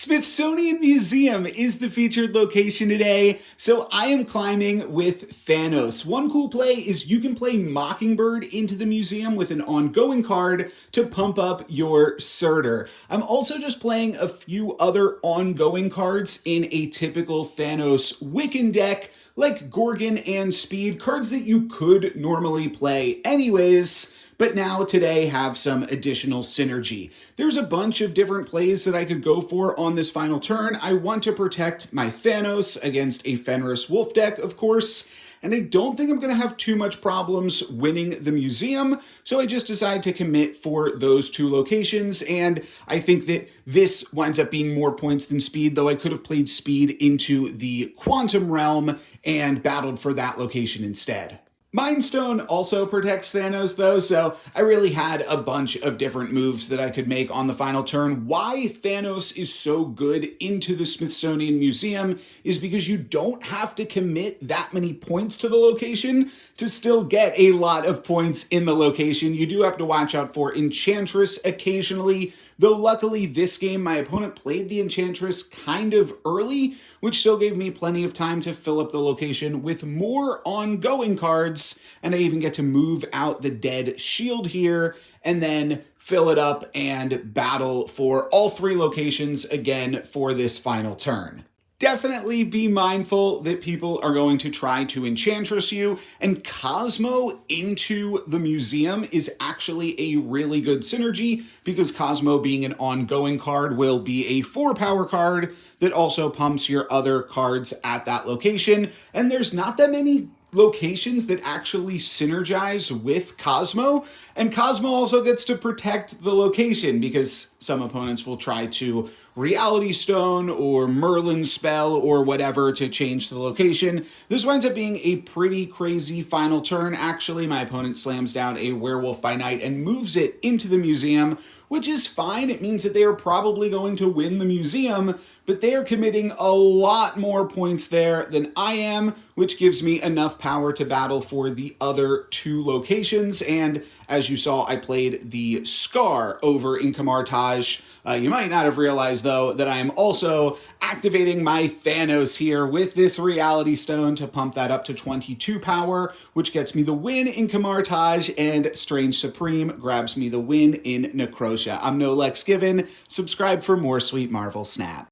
Smithsonian Museum is the featured location today, so I am climbing with Thanos. One cool play is you can play Mockingbird into the museum with an ongoing card to pump up your Surtur. I'm also just playing a few other ongoing cards in a typical Thanos Wiccan deck, like Gorgon and Speed, cards that you could normally play anyways, but now today have some additional synergy. There's a bunch of different plays that I could go for on this final turn. I want to protect my Thanos against a Fenris Wolf deck, of course, and I don't think I'm going to have too much problems winning the museum, so I just decided to commit for those two locations, and I think that this winds up being more points than Speed, though I could have played Speed into the Quantum Realm and battled for that location instead. Mind Stone also protects Thanos though, so I really had a bunch of different moves that I could make on the final turn. Why Thanos is so good into the Smithsonian Museum is because you don't have to commit that many points to the location to still get a lot of points in the location. You do have to watch out for Enchantress occasionally, though luckily this game my opponent played the Enchantress kind of early, which still gave me plenty of time to fill up the location with more ongoing cards, and I even get to move out the dead shield here and then fill it up and battle for all three locations again for this final turn. Definitely be mindful that people are going to try to Enchantress you, and Cosmo into the museum is actually a really good synergy because Cosmo being an ongoing card will be a 4-power card that also pumps your other cards at that location, and there's not that many locations that actually synergize with Cosmo, and Cosmo also gets to protect the location because some opponents will try to Reality Stone or Merlin spell or whatever to change the location. This winds up being a pretty crazy final turn. Actually, my opponent slams down a Werewolf by Night and moves it into the museum, which is fine. It means that they are probably going to win the museum, but they are committing a lot more points there than I am, which gives me enough power to battle for the other two locations. And as you saw, I played the Scar over in Camartage. You might not have realized, though, that I am also activating my Thanos here with this Reality Stone to pump that up to 22 power, which gets me the win in Camartage, and Strange Supreme grabs me the win in Necrotia. I'm NoLucksGiven. Subscribe for more sweet Marvel snap.